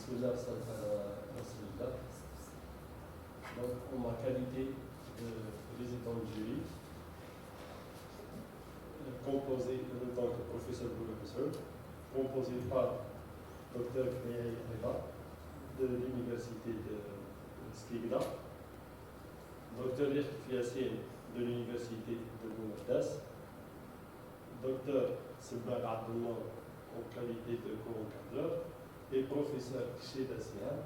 بسم الله والصلاة على رسول الله. Donc, en ma qualité de président du jury, composé en tant que professeur composé par Dr. Kmeyaï Reba de l'Université de Skikda, Dr. Yahya Yassine de l'Université de Boumerdas, Dr. Sebbar Abdellah en qualité de co-encadreur et professeur Cheda Sihan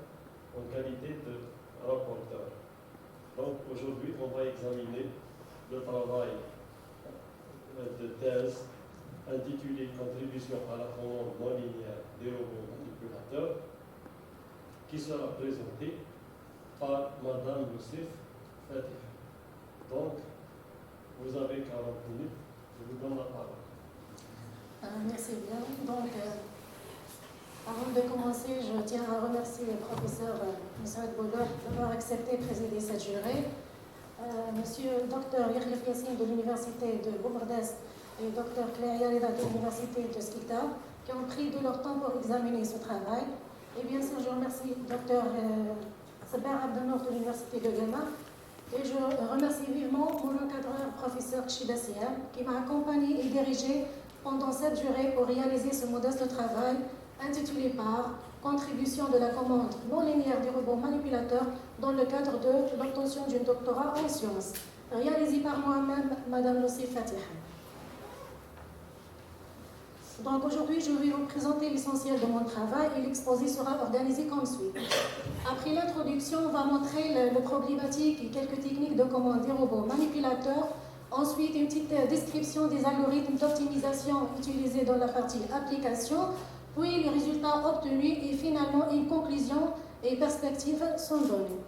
en qualité de rapporteur. Donc aujourd'hui, on va examiner le travail de thèse intitulé Contribution à la commande non linéaire des robots manipulateurs, qui sera présenté par Madame Youssef Fatih. Donc, vous avez 40 minutes, je vous donne la parole. Merci bien. Donc, avant de commencer, je tiens à remercier le professeur Moussaoud Boudour d'avoir accepté de présider cette jurée. Monsieur Dr. Yahya Yassine de l'Université de Boumerdas et Dr. Kmeyaï Reba de l'Université de Skikda qui ont pris de leur temps pour examiner ce travail. Et bien sûr, je remercie Dr. Sebbar Abdellah de l'Université de Gama. Et je remercie vivement mon encadreur, professeur Cheda Sihan, qui m'a accompagné et dirigé pendant cette jurée pour réaliser ce modeste travail intitulé par Contribution de la commande non linéaire des robots manipulateurs dans le cadre de l'obtention d'un doctorat en sciences, réalisé par moi-même, Madame Youssef Fatih. Donc aujourd'hui, je vais vous présenter l'essentiel de mon travail et l'exposé sera organisé comme suit. Après l'introduction, on va montrer les problématiques et quelques techniques de commande des robots manipulateurs. Ensuite, une petite description des algorithmes d'optimisation utilisés dans la partie application, puis les résultats obtenus et finalement une conclusion et perspectives sont données.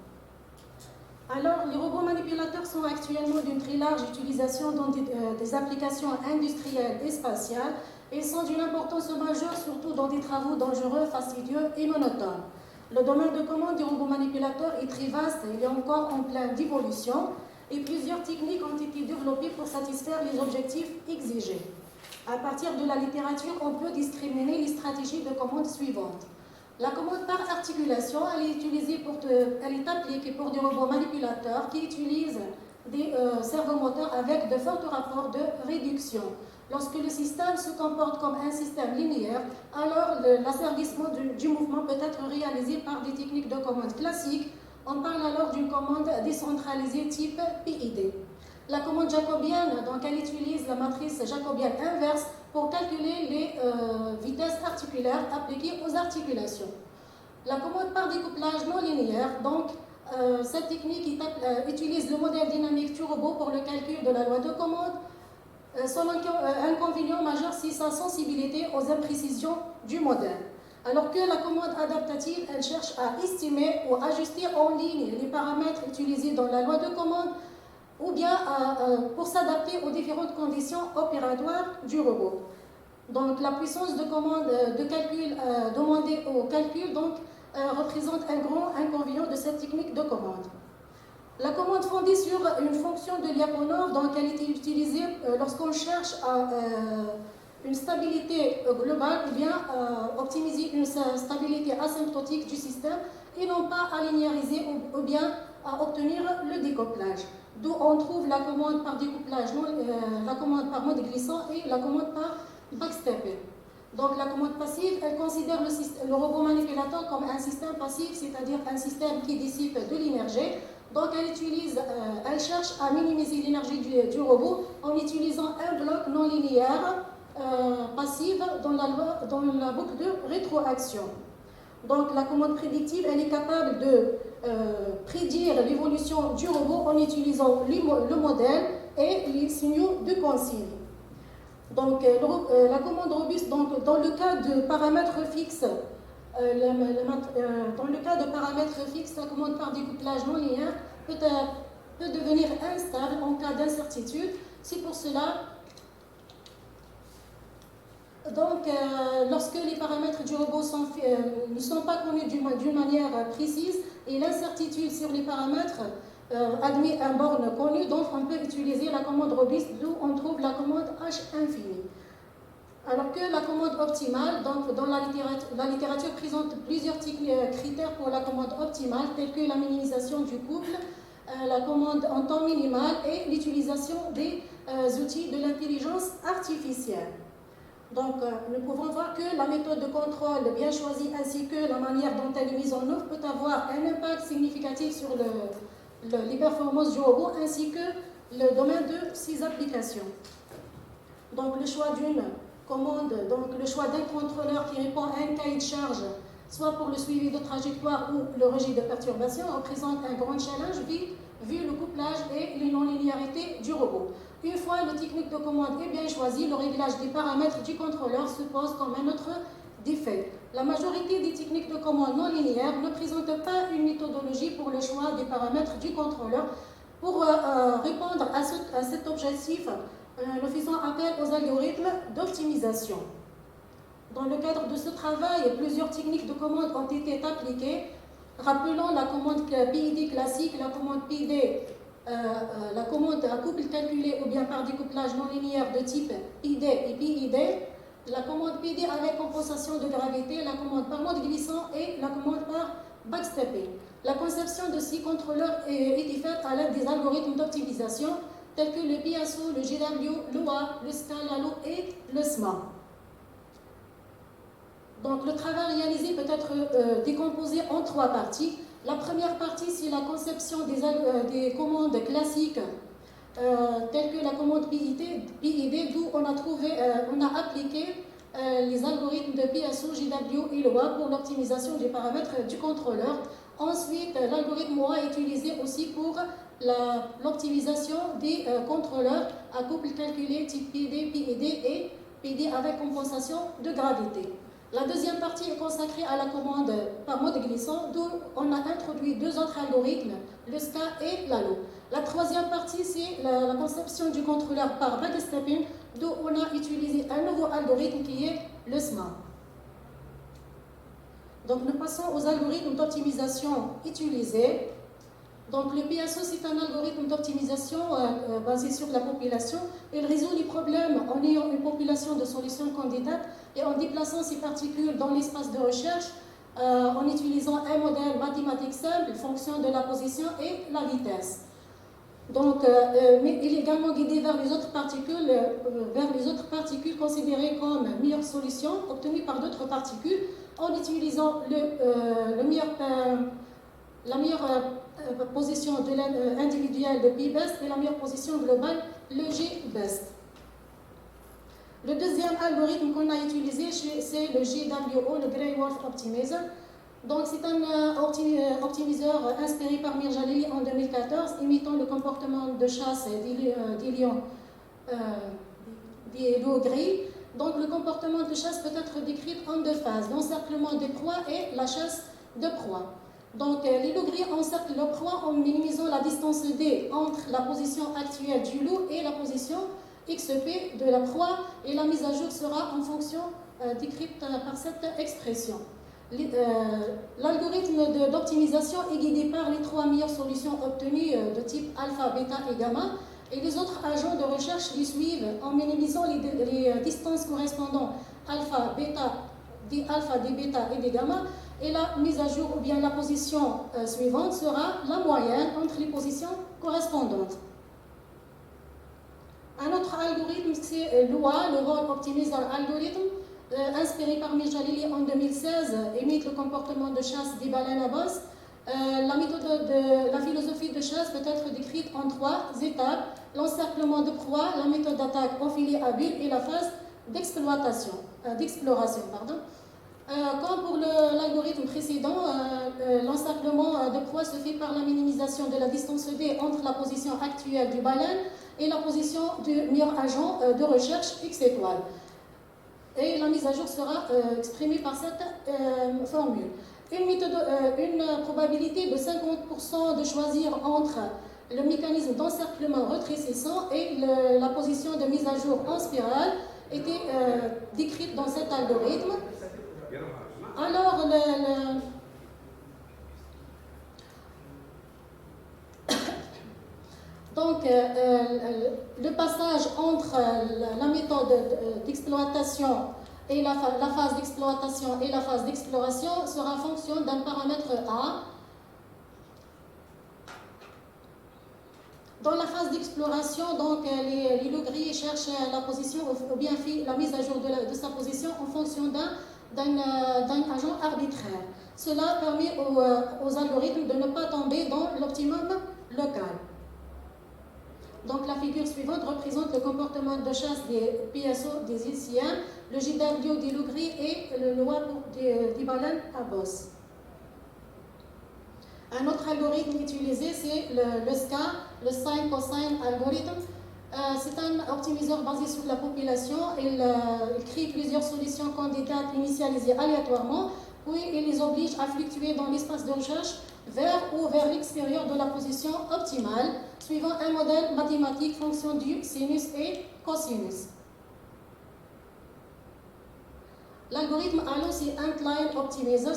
Alors, les robots manipulateurs sont actuellement d'une très large utilisation dans des applications industrielles et spatiales et sont d'une importance majeure, surtout dans des travaux dangereux, fastidieux et monotones. Le domaine de commande des robots manipulateurs est très vaste, il est encore en pleine d'évolution et plusieurs techniques ont été développées pour satisfaire les objectifs exigés. À partir de la littérature, on peut discriminer les stratégies de commande suivantes. La commande par articulation, elle est appliquée pour des robots manipulateurs qui utilisent des servomoteurs avec de forts rapports de réduction. Lorsque le système se comporte comme un système linéaire, alors l'asservissement du mouvement peut être réalisé par des techniques de commande classiques. On parle alors d'une commande décentralisée type PID. La commande jacobienne, donc elle utilise la matrice jacobienne inverse pour calculer les vitesses articulaires appliquées aux articulations. La commande par découplage non linéaire, donc cette technique utilise le modèle dynamique du robot pour le calcul de la loi de commande. Son inconvénient majeur, c'est sa sensibilité aux imprécisions du modèle. Alors que la commande adaptative, elle cherche à estimer ou ajuster en ligne les paramètres utilisés dans la loi de commande ou bien pour s'adapter aux différentes conditions opératoires du robot. Donc la puissance de commande de calcul demandée au calcul représente un grand inconvénient de cette technique de commande. La commande fondée sur une fonction de Lyapunov, donc elle est utilisée lorsqu'on cherche une stabilité globale ou bien optimiser une stabilité asymptotique du système et non pas à linéariser ou bien à obtenir le découplage. D'où on trouve la commande par découplage, la commande par mode glissant et la commande par backstepping. Donc la commande passive, elle considère le robot manipulateur comme un système passif, c'est-à-dire un système qui dissipe de l'énergie. Donc elle cherche à minimiser l'énergie du robot en utilisant un bloc non linéaire passive dans la boucle de rétroaction. Donc la commande prédictive, elle est capable de prédire l'évolution du robot en utilisant le modèle et les signaux de consigne. Donc la commande robuste, donc, dans le cas de paramètres fixes, la commande par découplage non linéaire peut devenir instable en cas d'incertitude. C'est pour cela donc, lorsque les paramètres du robot ne sont pas connus d'une manière précise et l'incertitude sur les paramètres admet un borne connu, donc on peut utiliser la commande robuste, d'où on trouve la commande H infinie. Alors que la commande optimale, donc dans la littérature présente plusieurs critères pour la commande optimale, tels que la minimisation du couple, la commande en temps minimal et l'utilisation des outils de l'intelligence artificielle. Donc, nous pouvons voir que la méthode de contrôle bien choisie ainsi que la manière dont elle est mise en œuvre peut avoir un impact significatif sur les performances du robot ainsi que le domaine de ses applications. Donc, le choix d'une commande, donc le choix d'un contrôleur qui répond à un cahier de charge, soit pour le suivi de trajectoire ou le rejet de perturbation, représente un grand challenge vu le couplage et les non-linéarités du robot. Une fois la technique de commande est bien choisie, le réglage des paramètres du contrôleur se pose comme un autre défi. La majorité des techniques de commande non linéaires ne présentent pas une méthodologie pour le choix des paramètres du contrôleur. Pour répondre à cet objectif, nous faisons appel aux algorithmes d'optimisation. Dans le cadre de ce travail, plusieurs techniques de commande ont été appliquées. Rappelons la commande PID classique, la commande PID, la commande à couple calculé ou bien par découplage non linéaire de type ID et PID, la commande PD avec compensation de gravité, la commande par mode glissant et la commande par backstepping. La conception de ces contrôleurs est faite à l'aide des algorithmes d'optimisation tels que le PIASO, le GW, l'OA, le SCA, l'ALO et le SMA. Donc le travail réalisé peut être décomposé en trois parties. La première partie, c'est la conception des commandes classiques telles que la commande PID, d'où on a appliqué les algorithmes de PIASO, GW et LOA pour l'optimisation des paramètres du contrôleur. Ensuite, l'algorithme OA est utilisé aussi pour l'optimisation des contrôleurs à couple calculé type PD, PID et PD avec compensation de gravité. La deuxième partie est consacrée à la commande par mode glissant, d'où on a introduit deux autres algorithmes, le SCA et l'ALO. La troisième partie, c'est la conception du contrôleur par backstepping, d'où on a utilisé un nouveau algorithme qui est le SMA. Donc nous passons aux algorithmes d'optimisation utilisés. Donc le PIASO, c'est un algorithme d'optimisation basé sur la population. Il résout les problèmes en ayant une population de solutions candidates et en déplaçant ces particules dans l'espace de recherche en utilisant un modèle mathématique simple, fonction de la position et la vitesse. Donc, mais il est également guidé vers les autres particules considérées comme meilleure solution obtenues par d'autres particules en utilisant la meilleure position individuelle de P-best et la meilleure position globale, le G-best. Le deuxième algorithme qu'on a utilisé, c'est le GWO, le Grey Wolf Optimizer. Donc, c'est un optimiseur inspiré par Mirjalili en 2014, imitant le comportement de chasse des loups gris. Donc, le comportement de chasse peut être décrit en deux phases, l'encerclement des proies et la chasse de proies. Donc, les loups gris encerclent leur proie en minimisant la distance D entre la position actuelle du loup et la position XP de la proie, et la mise à jour sera en fonction décrite par cette expression. L'algorithme d'optimisation est guidé par les trois meilleures solutions obtenues de type alpha, bêta et gamma, et les autres agents de recherche les suivent en minimisant les distances correspondant alpha, bêta, des alpha, des bêta et des gamma, et la mise à jour ou bien la position suivante sera la moyenne entre les positions correspondantes. Un autre algorithme, c'est l'OA, le Role Optimizer Algorithm, inspiré par Mirjalili en 2016, imite le comportement de chasse des baleines à bosse. La philosophie de chasse peut être décrite en trois étapes: l'encerclement de proie, la méthode d'attaque au filet à bulles et la phase d'exploration. Comme pour l'algorithme précédent, l'encerclement de proie se fait par la minimisation de la distance D entre la position actuelle du baleine et la position du meilleur agent de recherche X étoile. Et la mise à jour sera exprimée par cette formule. Une probabilité de 50% de choisir entre le mécanisme d'encerclement rétrécissant et la position de mise à jour en spirale était décrite dans cet algorithme. Alors, Donc, le passage entre la méthode d'exploitation et la phase d'exploitation et la phase d'exploration sera en fonction d'un paramètre A. Dans la phase d'exploration, donc les lougriers cherchent la position ou bien la mise à jour de sa position en fonction d'un agent arbitraire. Cela permet aux algorithmes de ne pas tomber dans l'optimum local. Donc la figure suivante représente le comportement de chasse des PSO des Ilsiens, le JW des lougris et le loi des baleines à bosse. Un autre algorithme utilisé, c'est le SCA, le Sine Cosine Algorithm. C'est un optimiseur basé sur la population. Il crée plusieurs solutions candidates initialisées aléatoirement, puis il les oblige à fluctuer dans l'espace de recherche vers l'extérieur de la position optimale, suivant un modèle mathématique fonction du sinus et cosinus. L'algorithme ALO, c'est Antline Optimizer.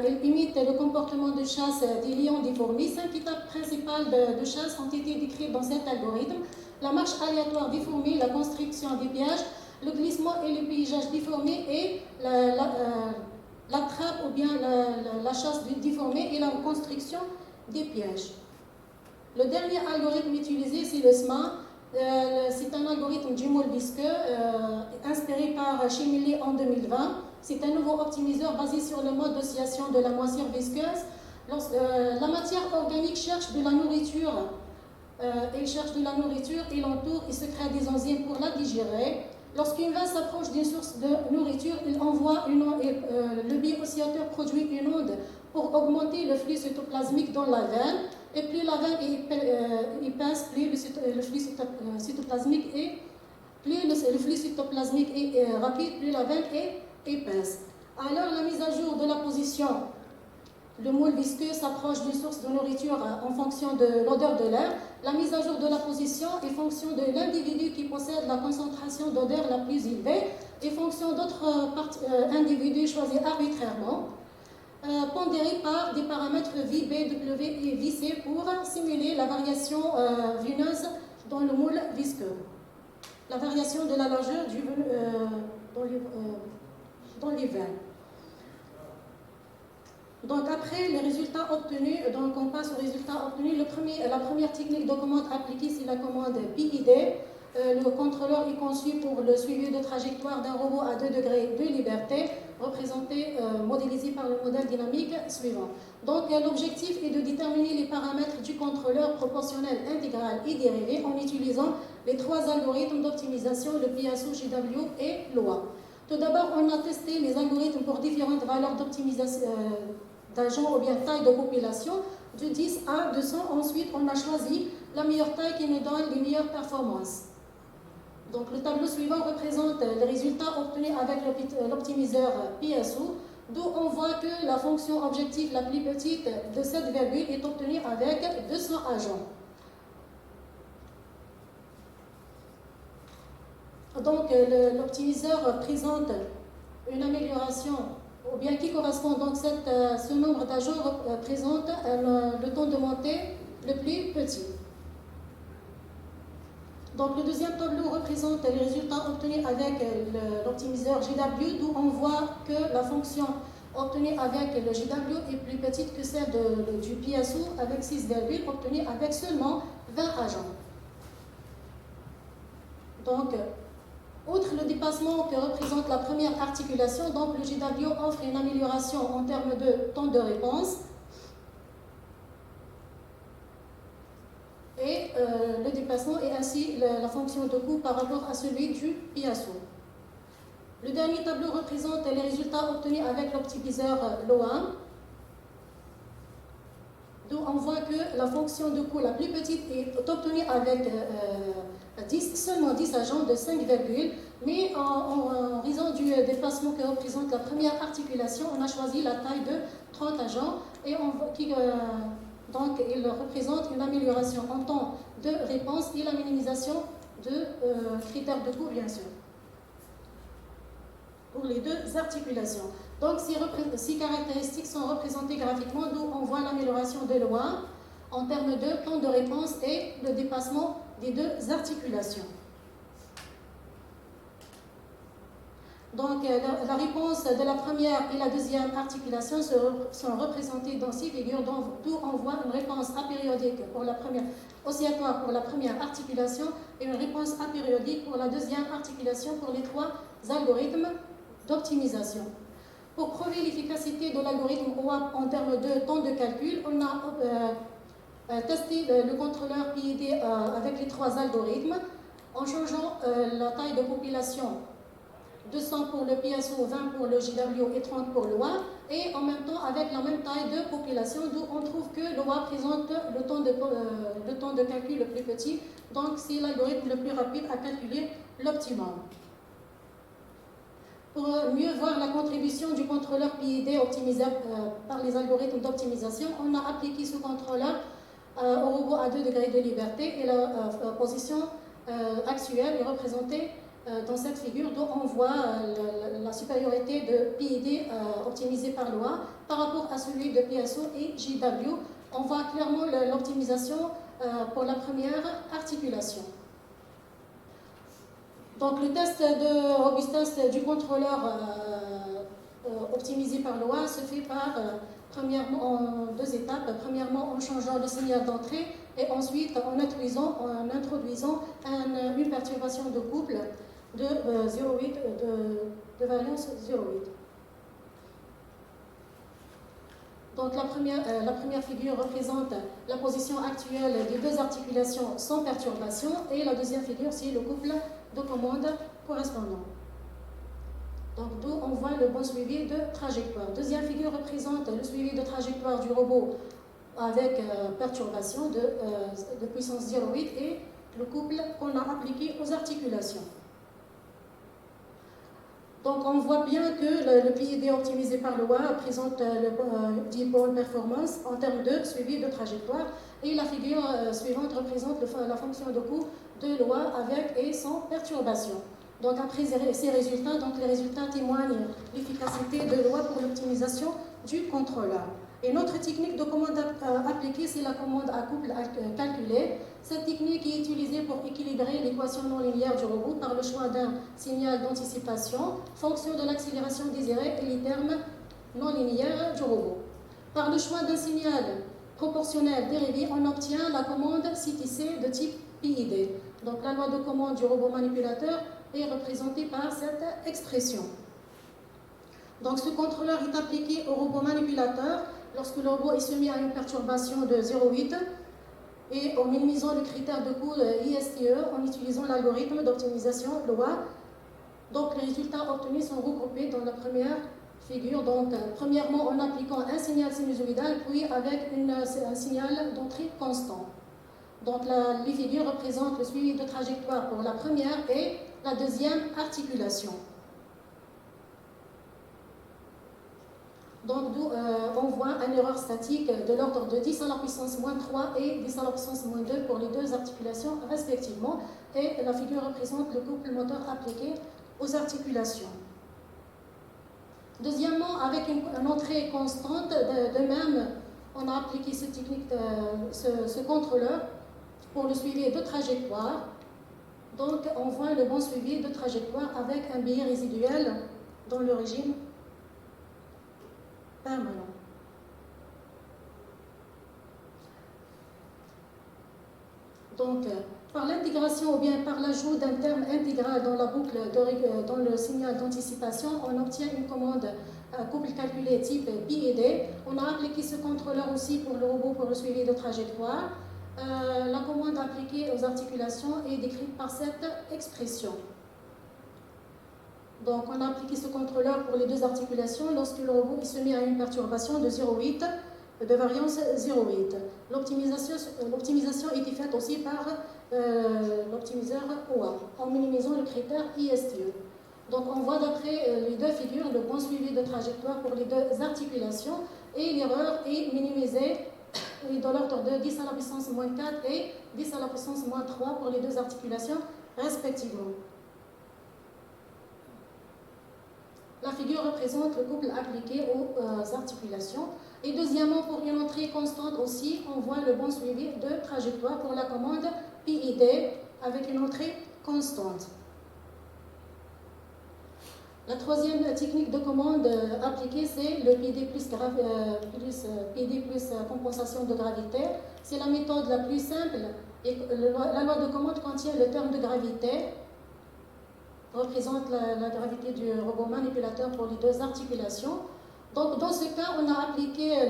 Il imite le comportement de chasse des lions difformis. 5 étapes principales de chasse ont été décrites dans cet algorithme. La marche aléatoire difformée, la construction des pièges, le glissement et le paysage difformé et la trappe ou bien la chasse difformée et la construction des pièges. Le dernier algorithme utilisé, c'est le SMA. C'est un algorithme du moule visqueux inspiré par Chimilly en 2020. C'est un nouveau optimiseur basé sur le mode d'oscillation de la moisissure visqueuse. La matière organique cherche de la nourriture. Elle cherche de la nourriture et l'entoure et se crée des enzymes pour la digérer. Lorsqu'une veine s'approche d'une source de nourriture, il envoie le bio-oscillateur produit une onde pour augmenter le flux cytoplasmique dans la veine. Et plus la veine épaisse, plus le flux cytoplasmique est rapide, plus la veine est épaisse. Alors la mise à jour de la position, le moule visqueux s'approche d'une source de nourriture en fonction de l'odeur de l'air. La mise à jour de la position est fonction de l'individu qui possède la concentration d'odeur la plus élevée et fonction d'autres individus choisis arbitrairement, pondérés par des paramètres V, B, W et VC pour simuler la variation vineuse dans le moule visqueux. La variation de la largeur dans les veines. Donc après les résultats obtenus, donc on passe aux résultats obtenus. La première technique de commande appliquée, c'est la commande PID. Le contrôleur est conçu pour le suivi de trajectoire d'un robot à 2 degrés de liberté, modélisé par le modèle dynamique suivant. Donc l'objectif est de déterminer les paramètres du contrôleur proportionnel intégral et dérivé en utilisant les 3 algorithmes d'optimisation, le PSO, JW et LOA. Tout d'abord, on a testé les algorithmes pour différentes valeurs d'optimisation d'agents ou bien taille de population, de 10 à 200. Ensuite, on a choisi la meilleure taille qui nous donne les meilleures performances. Donc, le tableau suivant représente les résultats obtenus avec l'optimiseur PSO, d'où on voit que la fonction objective la plus petite de cette virgule est obtenue avec 200 agents. Donc, l'optimiseur présente une amélioration, ou bien qui correspond, donc ce nombre d'agents représente le temps de montée le plus petit. Donc, le deuxième tableau représente les résultats obtenus avec l'optimiseur JW, d'où on voit que la fonction obtenue avec le JW est plus petite que celle du PSO avec 6 virgules obtenue avec seulement 20 agents. Donc, outre le dépassement que représente la première articulation, donc le JW offre une amélioration en termes de temps de réponse. Et le dépassement est ainsi la fonction de coût par rapport à celui du PSO. Le dernier tableau représente les résultats obtenus avec l'optimiseur LOA, d'où on voit que la fonction de coût la plus petite est obtenue avec seulement 10 agents de 5 virgules, mais en raison du dépassement que représente la première articulation, on a choisi la taille de 30 agents et donc il représente une amélioration en temps de réponse et la minimisation de critères de coût, bien sûr, pour les 2 articulations. Donc ces caractéristiques sont représentées graphiquement, d'où on voit l'amélioration de LOA en termes de temps de réponse et le dépassement des deux articulations. Donc, la réponse de la première et la deuxième articulation sont représentées dans ces figures, d'où on voit une réponse apériodique pour la première, oscillatoire pour la première articulation et une réponse apériodique pour la deuxième articulation pour les trois algorithmes d'optimisation. Pour prouver l'efficacité de l'algorithme OAP en termes de temps de calcul, on a testé le contrôleur PID avec les trois algorithmes en changeant la taille de population, 200 pour le PSO, 20 pour le JW et 30 pour l'OA, et en même temps avec la même taille de population, d'où on trouve que l'OA présente le temps de calcul le plus petit, donc c'est l'algorithme le plus rapide à calculer l'optimum. Pour mieux voir la contribution du contrôleur PID optimisé par les algorithmes d'optimisation, on a appliqué ce contrôleur au robot à 2 degrés de liberté et la position actuelle est représentée dans cette figure, dont on voit la supériorité de PID optimisé par l'OA par rapport à celui de PSO et JW. On voit clairement l'optimisation pour la première articulation. Donc le test de robustesse du contrôleur optimisé par l'OA se fait premièrement en deux étapes. Premièrement en changeant le signal d'entrée et ensuite en introduisant une perturbation de couple de 0,8 de variance 0,8. Donc la première figure représente la position actuelle des deux articulations sans perturbation et la deuxième figure c'est le couple de commande correspondant. Donc d'où on voit le bon suivi de trajectoire. Deuxième figure représente le suivi de trajectoire du robot avec perturbation de puissance 0,8 et le couple qu'on a appliqué aux articulations. Donc on voit bien que le PID optimisé par l'OA présente le dipole performance en termes de suivi de trajectoire et la figure suivante représente la fonction de coût de l'OA avec et sans perturbation. Donc après ces résultats, les résultats témoignent l'efficacité de l'OA pour l'optimisation du contrôleur. Et notre technique de commande appliquée, c'est la commande à couple calculé. Cette technique est utilisée pour équilibrer l'équation non linéaire du robot par le choix d'un signal d'anticipation, fonction de l'accélération désirée et les termes non linéaires du robot. Par le choix d'un signal proportionnel dérivé, on obtient la commande CTC de type PID. Donc la loi de commande du robot manipulateur est représentée par cette expression. Donc ce contrôleur est appliqué au robot manipulateur lorsque le robot est soumis à une perturbation de 0,8 et en minimisant le critère de coût ISTE en utilisant l'algorithme d'optimisation LOA. Donc les résultats obtenus sont regroupés dans la première figure. Donc premièrement en appliquant un signal sinusoïdal puis avec un signal d'entrée constant. Donc les figures représentent le suivi de trajectoire pour la première et la deuxième articulation. Donc, on voit une erreur statique de l'ordre de 10 à la puissance moins 3 et 10 à la puissance moins 2 pour les deux articulations respectivement. Et la figure représente le couple moteur appliqué aux articulations. Deuxièmement, avec une entrée constante, de même, on a appliqué cette technique, ce contrôleur pour le suivi de trajectoire. Donc, on voit le bon suivi de trajectoire avec un biais résiduel dans le régime permanent. Donc, par l'intégration ou bien par l'ajout d'un terme intégral dans la boucle, dans le signal d'anticipation, on obtient une commande couple calculé type PID. On a appliqué ce contrôleur aussi pour le robot pour le suivi de trajectoire. La commande appliquée aux articulations est décrite par cette expression. Donc, on a appliqué ce contrôleur pour les deux articulations lorsque le robot est soumis à une perturbation de 0,8 de variance 0,8. L'optimisation était faite aussi par l'optimiseur OA en minimisant le critère ISTE. Donc, on voit d'après les deux figures le bon suivi de trajectoire pour les deux articulations et l'erreur est minimisée dans l'ordre de 10 à la puissance moins 4 et 10 à la puissance moins 3 pour les deux articulations respectivement. La figure représente le couple appliqué aux articulations. Et deuxièmement, pour une entrée constante aussi, on voit le bon suivi de trajectoire pour la commande PID avec une entrée constante. La troisième technique de commande appliquée, c'est le PD plus compensation de gravité. C'est la méthode la plus simple. Et la loi de commande contient le terme de gravité, représente la gravité du robot manipulateur pour les deux articulations. Donc, dans ce cas, on a appliqué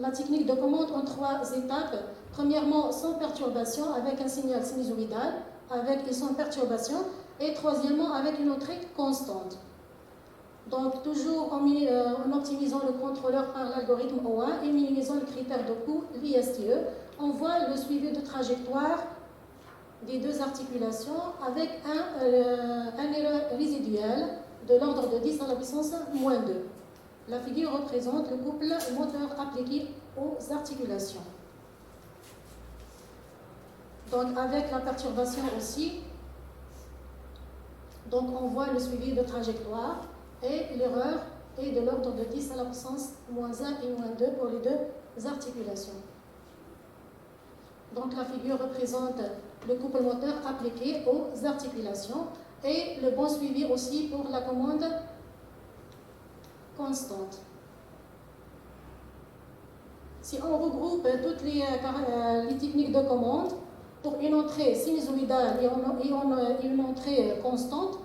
la technique de commande en 3 étapes. Premièrement, sans perturbation, avec un signal sinusoïdal, avec et sans perturbation. Et troisièmement, avec une entrée constante. Donc, toujours en optimisant le contrôleur par l'algorithme O1 et minimisant le critère de coût, l'ISTE, on voit le suivi de trajectoire des deux articulations avec un erreur résiduel de l'ordre de 10 à la puissance moins 2. La figure représente le couple moteur appliqué aux articulations. Donc, avec la perturbation aussi, donc on voit le suivi de trajectoire et l'erreur est de l'ordre de 10 à la puissance moins 1 et moins 2 pour les deux articulations. Donc la figure représente le couple moteur appliqué aux articulations et le bon suivi aussi pour la commande constante. Si on regroupe toutes les techniques de commande pour une entrée sinusoïdale et une entrée constante,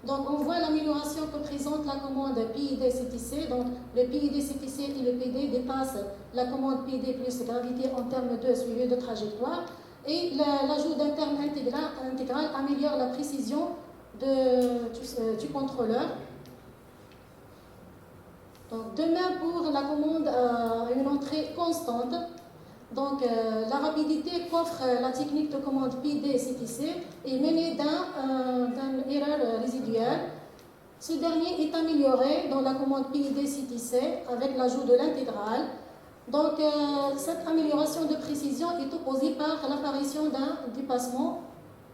donc on voit l'amélioration que présente la commande PID-CTC. Donc le PID-CTC et le PD dépassent la commande PID plus gravité en termes de suivi de trajectoire. Et l'ajout d'un terme intégral améliore la précision du contrôleur. Donc, de même pour la commande une entrée constante. Donc, la rapidité qu'offre la technique de commande PID-CTC est menée d'une erreur résiduelle. Ce dernier est amélioré dans la commande PID-CTC avec l'ajout de l'intégrale. Donc, cette amélioration de précision est opposée par l'apparition d'un dépassement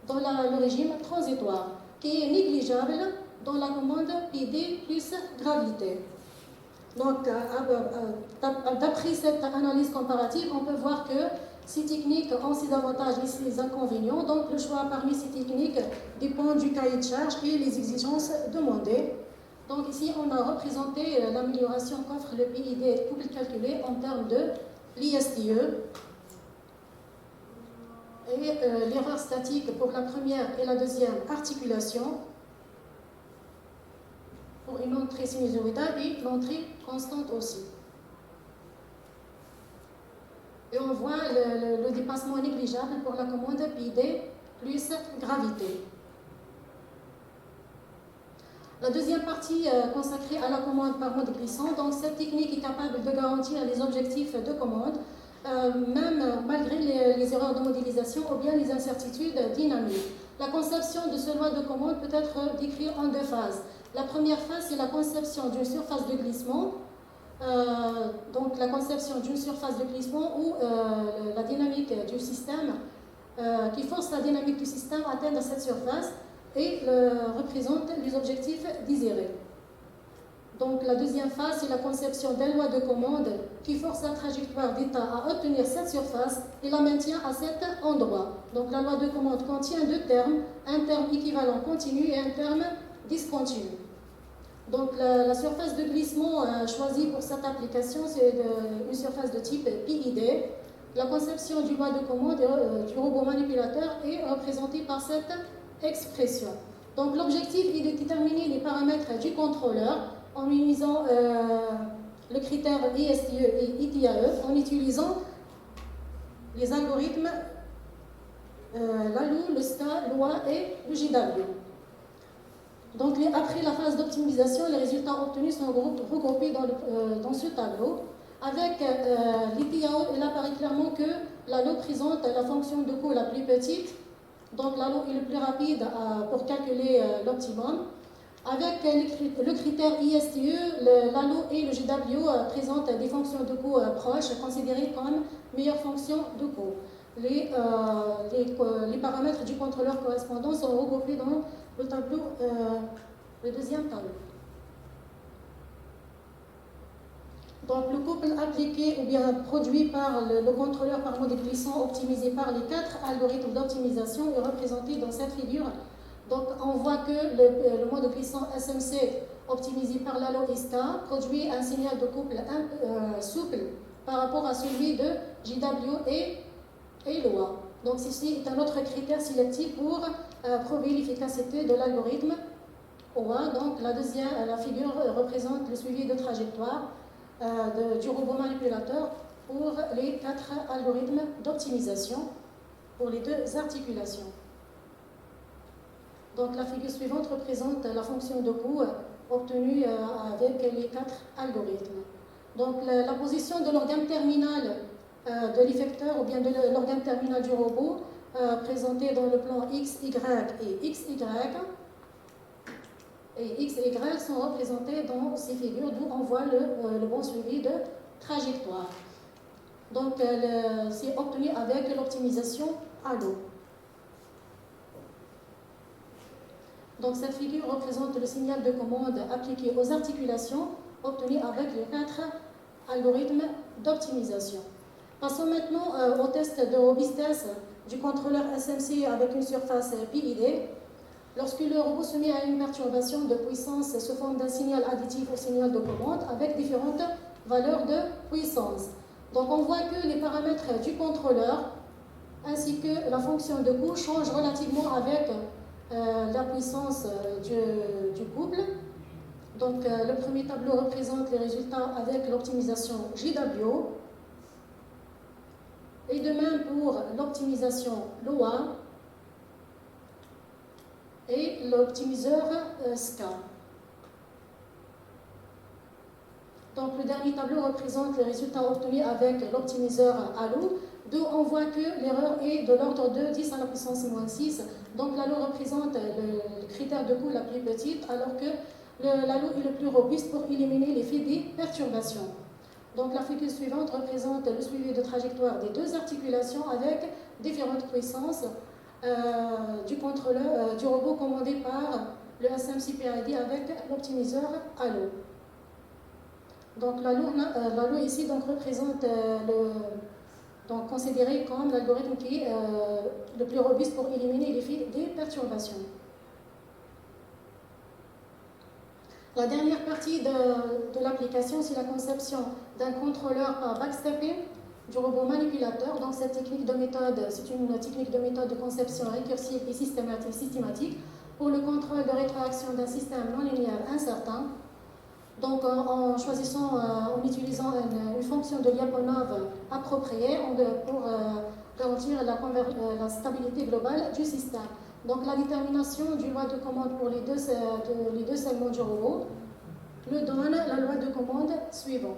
dans le régime transitoire, qui est négligeable dans la commande PD plus gravité. Donc, d'après cette analyse comparative, on peut voir que ces techniques ont ses avantages et ses inconvénients. Donc, le choix parmi ces techniques dépend du cahier de charge et les exigences demandées. Donc, ici, on a représenté l'amélioration qu'offre le PID couple calculé en termes de l'ISTE et l'erreur statique pour la première et la deuxième articulation pour une entrée sinusoïdale et l'entrée constante aussi. Et on voit le dépassement négligeable pour la commande PID plus gravité. La deuxième partie consacrée à la commande par mode glissant. Donc, cette technique est capable de garantir les objectifs de commande, même malgré les erreurs de modélisation ou bien les incertitudes dynamiques. La conception de ce loi de commande peut être décrite en 2 phases. La première phase, c'est la conception d'une surface de glissement. Donc, la conception d'une surface de glissement où la dynamique du système, qui force la dynamique du système à atteindre cette surface et représente les objectifs désirés. Donc, la deuxième phase, c'est la conception d'un loi de commande qui force la trajectoire d'état à obtenir cette surface et la maintient à cet endroit. Donc, la loi de commande contient 2 termes, un terme équivalent continu et un terme discontinu. Donc, la surface de glissement choisie pour cette application, c'est une surface de type PID. La conception du loi de commande du robot manipulateur est représentée par cette expression. Donc, l'objectif est de déterminer les paramètres du contrôleur en utilisant le critère ISTE et ITAE, en utilisant les algorithmes LALU, le STA, l'OA et le JW. Donc, après la phase d'optimisation, les résultats obtenus sont regroupés dans ce tableau. Avec l'ITAE, il apparaît clairement que l'ALO présente la fonction de coût la plus petite. Donc, l'ALO est le plus rapide pour calculer l'optimum. Avec le critère ISTE, l'ALO et le JW présentent des fonctions de coût proches, considérées comme meilleures fonctions de coût. Les paramètres du contrôleur correspondant sont regroupés dans le tableau, le deuxième tableau. Donc le couple appliqué ou bien produit par le contrôleur par modèle glissant optimisé par les 4 algorithmes d'optimisation est représenté dans cette figure. Donc on voit que le mode glissant SMC optimisé par l'ALO-ISCA produit un signal de couple souple par rapport à celui de JW et LOA. Donc ceci est un autre critère sélectif pour prouver l'efficacité de l'algorithme OA. Donc la figure représente le suivi de trajectoire du robot manipulateur pour les 4 algorithmes d'optimisation pour les 2 articulations. Donc la figure suivante représente la fonction de coût obtenue avec les 4 algorithmes. Donc la position de l'organe terminal de l'effecteur ou bien de l'organe terminal du robot présenté dans le plan X, Y et XY et X et Y sont représentés dans ces figures d'où on voit le bon suivi de trajectoire. Donc c'est obtenu avec l'optimisation ALO. Donc cette figure représente le signal de commande appliqué aux articulations obtenu avec les 4 algorithmes d'optimisation. Passons maintenant au test de robustesse du contrôleur SMC avec une surface PID. Lorsque le robot se met à une perturbation de puissance sous forme d'un signal additif au signal de commande avec différentes valeurs de puissance. Donc on voit que les paramètres du contrôleur ainsi que la fonction de coût changent relativement avec la puissance du couple. Donc le premier tableau représente les résultats avec l'optimisation JW. Et de même pour l'optimisation LOA et l'optimiseur SCA. Donc le dernier tableau représente les résultats obtenus avec l'optimiseur ALO, d'où on voit que l'erreur est de l'ordre de 10 à la puissance moins 6. Donc l'ALO représente le critère de coût la plus petite, alors que l'ALO est le plus robuste pour éliminer l'effet des perturbations. Donc la figure suivante représente le suivi de trajectoire des 2 articulations avec différentes puissances du contrôleur du robot commandé par le SMC PID avec l'optimiseur ALO. Donc l'ALO ici donc, représente donc considéré comme l'algorithme qui est le plus robuste pour éliminer l'effet des perturbations. La dernière partie de l'application, c'est la conception d'un contrôleur par backstepping du robot manipulateur. Donc cette technique de méthode, c'est une technique de méthode de conception récursive et systématique pour le contrôle de rétroaction d'un système non linéaire incertain. Donc en choisissant, en utilisant une fonction de Lyapunov appropriée pour garantir la stabilité globale du système. Donc la détermination du loi de commande pour les deux segments du robot nous donne la loi de commande suivante.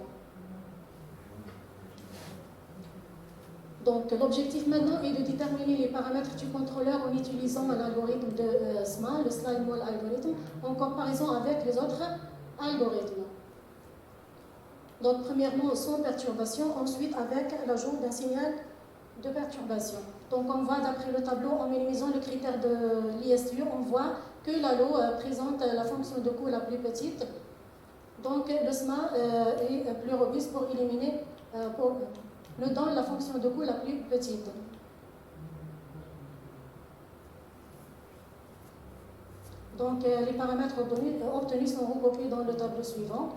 Donc l'objectif maintenant est de déterminer les paramètres du contrôleur en utilisant l'algorithme de SMA, le slide wall algorithm, en comparaison avec les autres algorithmes. Donc premièrement sans perturbation, ensuite avec l'ajout d'un signal de perturbation. Donc on voit d'après le tableau, en minimisant le critère de l'ISU, on voit que l'ALO présente la fonction de coût la plus petite. Donc le SMA est plus robuste pour éliminer, nous donne la fonction de coût la plus petite. Donc les paramètres obtenus sont regroupés dans le tableau suivant.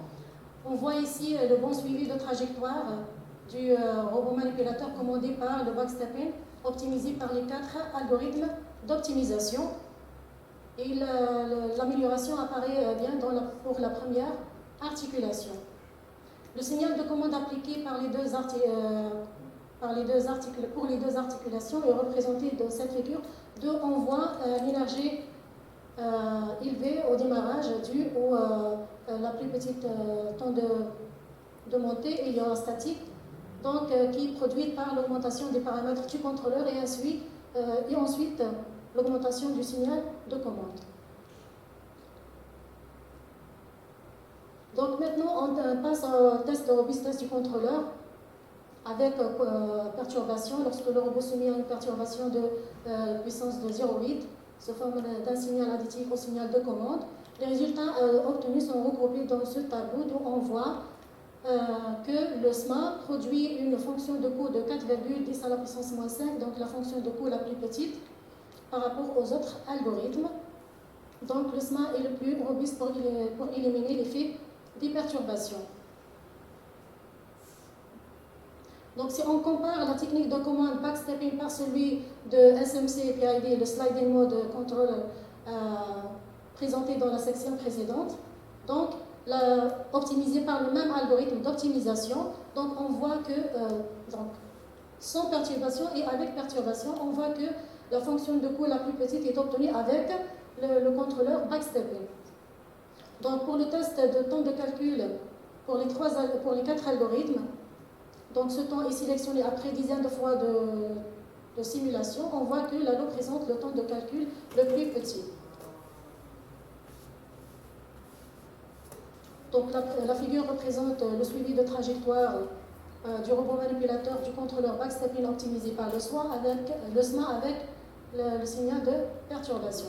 On voit ici le bon suivi de trajectoire du robot manipulateur commandé par le backstepping, optimisé par les 4 algorithmes d'optimisation. Et l'amélioration apparaît bien pour la première articulation. Le signal de commande appliqué pour les deux articulations est représenté dans cette figure, d'où on voit l'énergie élevée au démarrage due la plus petite temps de montée héliostatique, donc qui est produite par l'augmentation des paramètres du contrôleur et ensuite l'augmentation du signal de commande. Donc maintenant, on passe au test de robustesse du contrôleur avec perturbation. Lorsque le robot soumis à une perturbation de puissance de 0,8 sous forme d'un signal additif au signal de commande, les résultats obtenus sont regroupés dans ce tableau où on voit que le SMA produit une fonction de coût de 4,10 à la puissance moins 5, donc la fonction de coût la plus petite par rapport aux autres algorithmes. Donc le SMA est le plus robuste pour éliminer l'effet des perturbations. Donc si on compare la technique de commande backstepping par celui de SMC PID, le sliding mode control présenté dans la section précédente, donc optimisé par le même algorithme d'optimisation, donc on voit que sans perturbation et avec perturbation, on voit que la fonction de coût la plus petite est obtenue avec le contrôleur backstepping. Donc pour le test de temps de calcul pour les 4 algorithmes, donc ce temps est sélectionné après dizaines de fois de simulation, on voit que l'ALO présente le temps de calcul le plus petit. Donc la figure représente le suivi de trajectoire du robot manipulateur du contrôleur backstepping optimisé par le SMA avec le signal de perturbation.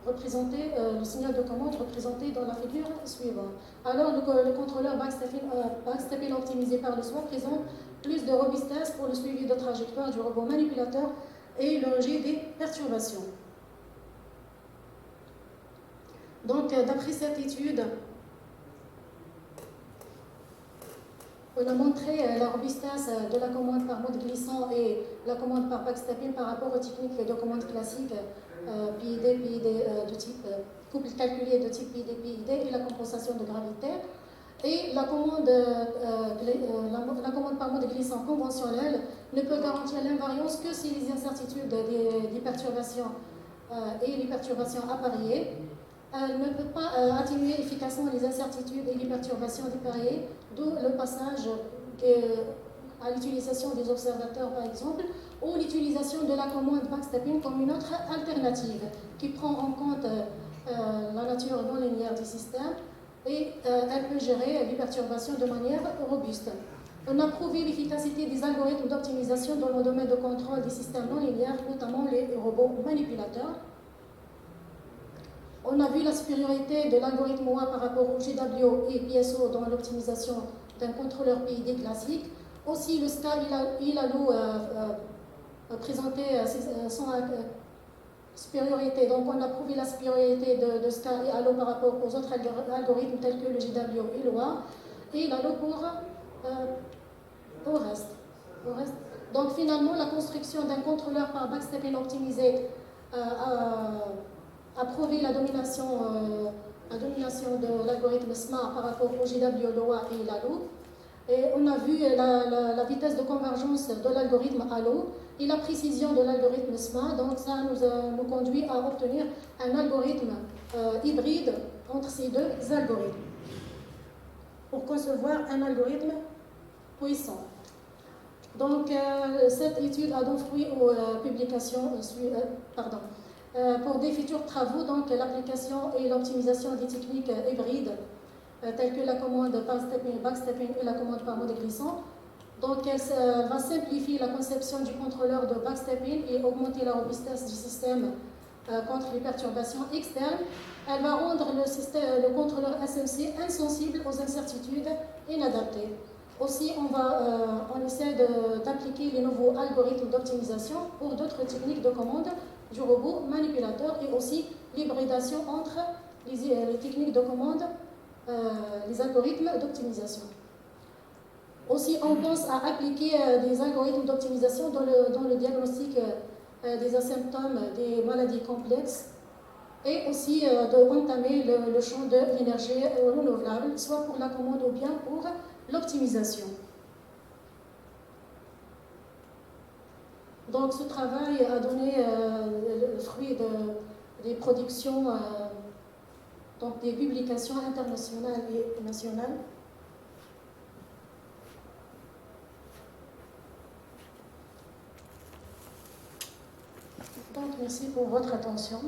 Le signal de commande représenté dans la figure suivante. Alors le contrôleur backstepping optimisé par le SMA présente plus de robustesse pour le suivi de trajectoire du robot manipulateur et le rejet des perturbations. Donc, d'après cette étude, on a montré la robustesse de la commande par mode glissant et la commande par backstepping par rapport aux techniques de commande classiques PID de type couple calculé de type PID et la compensation de gravité. Et la commande par mode glissant conventionnelle ne peut garantir l'invariance que si les incertitudes des perturbations et les perturbations appariées. Elle ne peut pas atténuer efficacement les incertitudes et les perturbations dépareillées, d'où le passage à l'utilisation des observateurs, par exemple, ou l'utilisation de la commande backstepping comme une autre alternative qui prend en compte la nature non linéaire du système et elle peut gérer les perturbations de manière robuste. On a prouvé l'efficacité des algorithmes d'optimisation dans le domaine de contrôle des systèmes non linéaires, notamment les robots manipulateurs. On a vu la supériorité de l'algorithme OA par rapport au GW et PSO dans l'optimisation d'un contrôleur PID classique. Aussi, le SCA et l'ALO présentaient son supériorité. Donc, on a prouvé la supériorité de SCA et ALO par rapport aux autres algorithmes tels que le GW et l'OA, et l'ALO au reste. Donc, finalement, la construction d'un contrôleur par backstepping optimisé a prouvé la domination de l'algorithme SMA par rapport au GW, l'OA et l'ALO. Et on a vu la vitesse de convergence de l'algorithme ALO et la précision de l'algorithme SMA. Donc ça nous conduit à obtenir un algorithme hybride entre ces deux algorithmes pour concevoir un algorithme puissant. Donc cette étude a donc fruit aux publications pour des futurs travaux, donc l'application et l'optimisation des techniques hybrides telles que la commande backstepping et la commande par mode glissant. Donc elle va simplifier la conception du contrôleur de backstepping et augmenter la robustesse du système contre les perturbations externes. Elle va rendre le contrôleur SMC insensible aux incertitudes inadaptées. Aussi, on essaie d'appliquer les nouveaux algorithmes d'optimisation pour d'autres techniques de commande du robot manipulateur et aussi l'hybridation entre les techniques de commande, les algorithmes d'optimisation. Aussi, on pense à appliquer des algorithmes d'optimisation dans le diagnostic des asymptômes des maladies complexes et aussi d'entamer le champ de l'énergie renouvelable, soit pour la commande ou bien pour l'optimisation. Donc ce travail a donné le fruit des productions, donc des publications internationales et nationales. Donc merci pour votre attention.